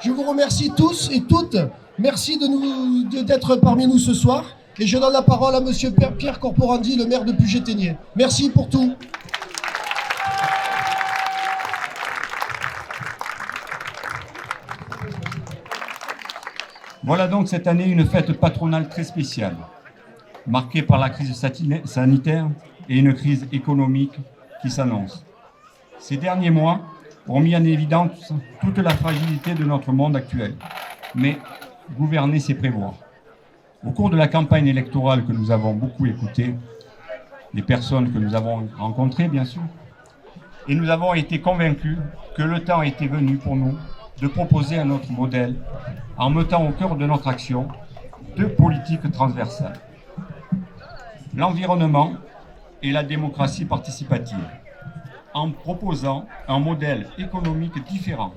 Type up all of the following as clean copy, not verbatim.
Je vous remercie tous et toutes. Merci d'être parmi nous ce soir. Et je donne la parole à monsieur Pierre Corporandi, le maire de Puget-Théniers. Merci pour tout. Voilà donc cette année une fête patronale très spéciale, marquée par la crise sanitaire et une crise économique qui s'annonce. Ces derniers mois ont mis en évidence toute la fragilité de notre monde actuel. Mais gouverner, c'est prévoir. Au cours de la campagne électorale que nous avons beaucoup écoutée, les personnes que nous avons rencontrées, bien sûr, et nous avons été convaincus que le temps était venu pour nous de proposer un autre modèle en mettant au cœur de notre action deux politiques transversales. L'environnement et la démocratie participative, en proposant un modèle économique différent,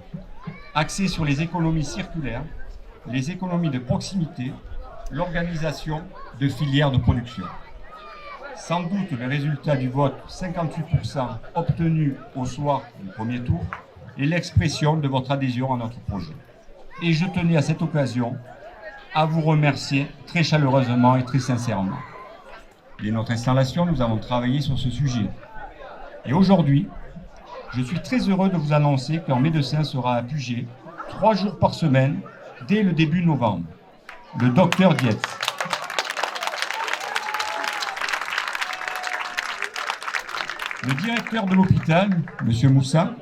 axé sur les économies circulaires, les économies de proximité, l'organisation de filières de production. Sans doute le résultat du vote, 58% obtenu au soir du premier tour, est l'expression de votre adhésion à notre projet. Et je tenais à cette occasion à vous remercier très chaleureusement et très sincèrement. Dès notre installation, nous avons travaillé sur ce sujet. Et aujourd'hui, je suis très heureux de vous annoncer qu'un médecin sera à Puget 3 jours par semaine dès le début novembre, le docteur Dietz. Le directeur de l'hôpital, M. Moussa,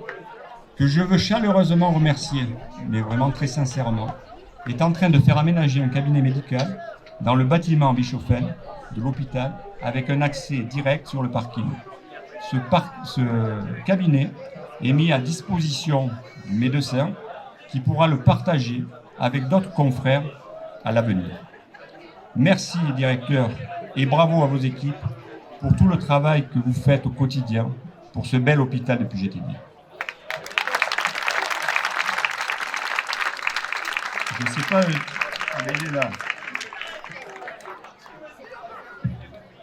que je veux chaleureusement remercier, mais vraiment très sincèrement, est en train de faire aménager un cabinet médical dans le bâtiment Bischoffen de l'hôpital avec un accès direct sur le parking. Ce cabinet est mis à disposition du médecin qui pourra le partager avec d'autres confrères à l'avenir. Merci, directeur, et bravo à vos équipes pour tout le travail que vous faites au quotidien pour ce bel hôpital de Puget-Théniers. Je ne sais pas, il est là.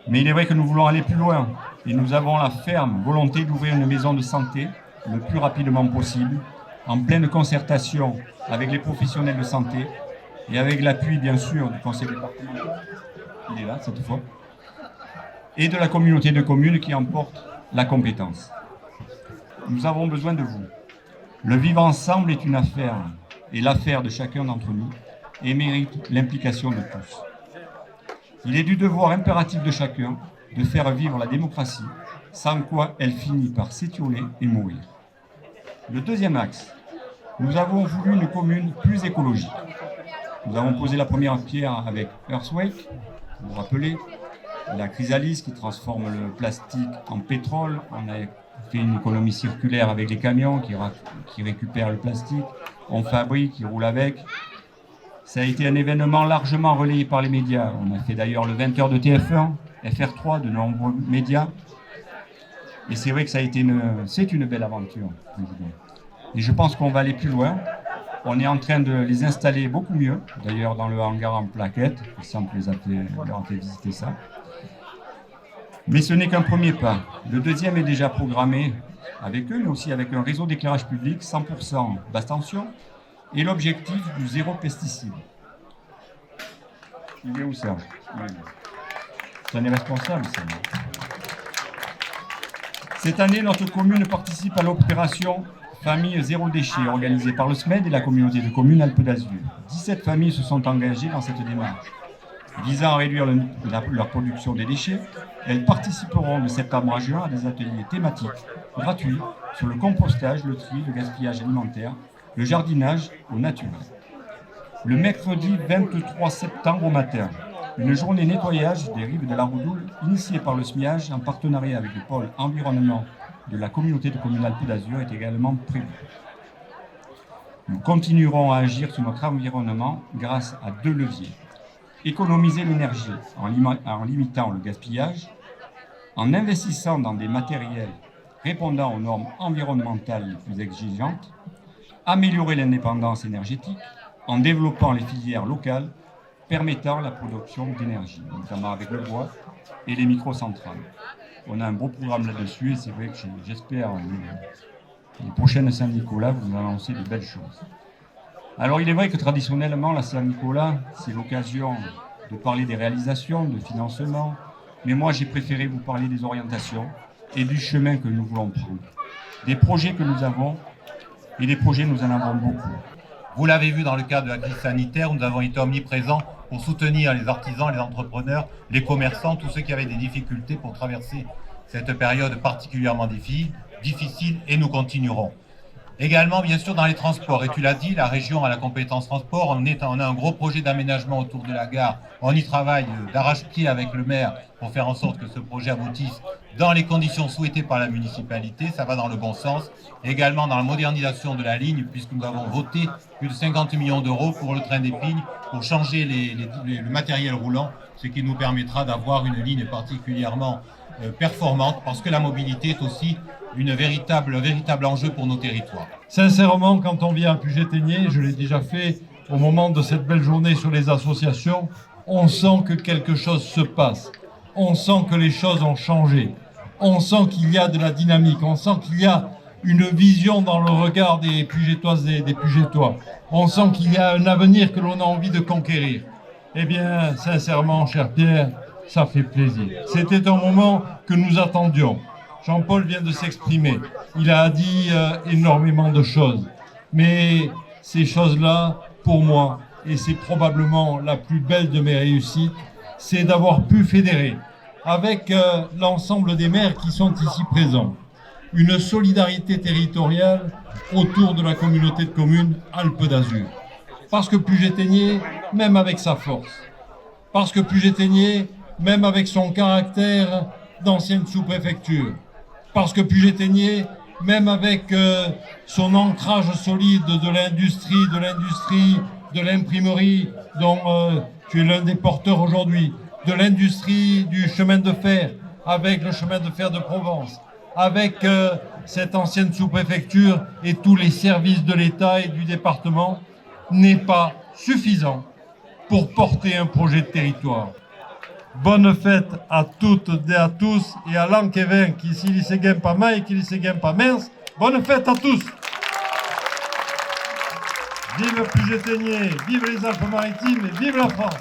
Mais il est vrai que nous voulons aller plus loin et nous avons la ferme volonté d'ouvrir une maison de santé le plus rapidement possible, en pleine concertation avec les professionnels de santé et avec l'appui, bien sûr, du conseil départemental, il est là cette fois, et de la communauté de communes qui en porte la compétence. Nous avons besoin de vous. Le vivre ensemble est une affaire, et l'affaire de chacun d'entre nous, et mérite l'implication de tous. Il est du devoir impératif de chacun de faire vivre la démocratie, sans quoi elle finit par s'étioler et mourir. Le deuxième axe, nous avons voulu une commune plus écologique. Nous avons posé la première pierre avec Earthwake, vous vous rappelez, la chrysalise qui transforme le plastique en pétrole. On a fait une économie circulaire avec les camions qui récupèrent le plastique. On fabrique, qui roule avec. Ça a été un événement largement relayé par les médias. On a fait d'ailleurs le 20h de TF1, FR3, de nombreux médias. Et c'est vrai que c'est une belle aventure, président. Et je pense qu'on va aller plus loin. On est en train de les installer beaucoup mieux, d'ailleurs dans le hangar en plaquettes. Il semble leur a fait visiter ça. Mais ce n'est qu'un premier pas. Le deuxième est déjà programmé avec eux, mais aussi avec un réseau d'éclairage public 100% basse tension et l'objectif du zéro pesticide. Il est où, Serge? C'est un responsable, ça. Cette année, notre commune participe à l'opération Famille Zéro Déchet, organisée par le SMED et la communauté de communes Alpes d'Azur. 17 familles se sont engagées dans cette démarche. Visant à réduire leur production des déchets, elles participeront de septembre à juin à des ateliers thématiques gratuits sur le compostage, le tri, le gaspillage alimentaire, le jardinage au naturel. Le mercredi 23 septembre au matin, une journée nettoyage des rives de la Roudoule, initiée par le SMIAG en partenariat avec le pôle environnement de la communauté de communes Alpes d'Azur, est également prévue. Nous continuerons à agir sur notre environnement grâce à deux leviers. Économiser l'énergie en limitant le gaspillage, en investissant dans des matériels répondant aux normes environnementales les plus exigeantes, améliorer l'indépendance énergétique en développant les filières locales permettant la production d'énergie, notamment avec le bois et les microcentrales. On a un beau programme là-dessus et c'est vrai que j'espère les prochaines Saint-Nicolas vous annoncer de belles choses. Alors il est vrai que traditionnellement, la Saint-Nicolas, c'est l'occasion de parler des réalisations, de financement, mais moi j'ai préféré vous parler des orientations et du chemin que nous voulons prendre. Des projets que nous avons, et des projets nous en avons beaucoup. Vous l'avez vu dans le cadre de la crise sanitaire, nous avons été omniprésents pour soutenir les artisans, les entrepreneurs, les commerçants, tous ceux qui avaient des difficultés pour traverser cette période particulièrement difficile, et nous continuerons. Également, bien sûr, dans les transports. Et tu l'as dit, la région a la compétence transport. On a un gros projet d'aménagement autour de la gare. On y travaille d'arrache-pied avec le maire pour faire en sorte que ce projet aboutisse dans les conditions souhaitées par la municipalité. Ça va dans le bon sens. Également dans la modernisation de la ligne, puisque nous avons voté plus de 50 millions d'euros pour le train des Pignes, pour changer le matériel roulant, ce qui nous permettra d'avoir une ligne particulièrement performante, parce que la mobilité est aussi un véritable enjeu pour nos territoires. Sincèrement, quand on vient à Puget-Théniers, je l'ai déjà fait au moment de cette belle journée sur les associations, on sent que quelque chose se passe, on sent que les choses ont changé, on sent qu'il y a de la dynamique, on sent qu'il y a une vision dans le regard des Pugetoises et des Pugetois, on sent qu'il y a un avenir que l'on a envie de conquérir. Eh bien, sincèrement, cher Pierre, ça fait plaisir. C'était un moment que nous attendions. Jean-Paul vient de s'exprimer. Il a dit énormément de choses. Mais ces choses-là, pour moi, et c'est probablement la plus belle de mes réussites, c'est d'avoir pu fédérer avec l'ensemble des maires qui sont ici présents une solidarité territoriale autour de la communauté de communes Alpes d'Azur. Parce que Puget-Théniers, même avec sa force, parce que Puget-Théniers, même avec son caractère d'ancienne sous-préfecture, parce que Puget-Théniers, même avec son ancrage solide de l'industrie, de l'imprimerie, dont tu es l'un des porteurs aujourd'hui, de l'industrie du chemin de fer, avec le chemin de fer de Provence, avec cette ancienne sous-préfecture et tous les services de l'État et du département, n'est pas suffisant pour porter un projet de territoire. Bonne fête à toutes et à tous, et à l'an qui vient, qui s'il se gagne pas mal et qu'il se gagne pas mince. Bonne fête à tous. Vive Puget-Théniers, vive les Alpes-Maritimes et vive la France.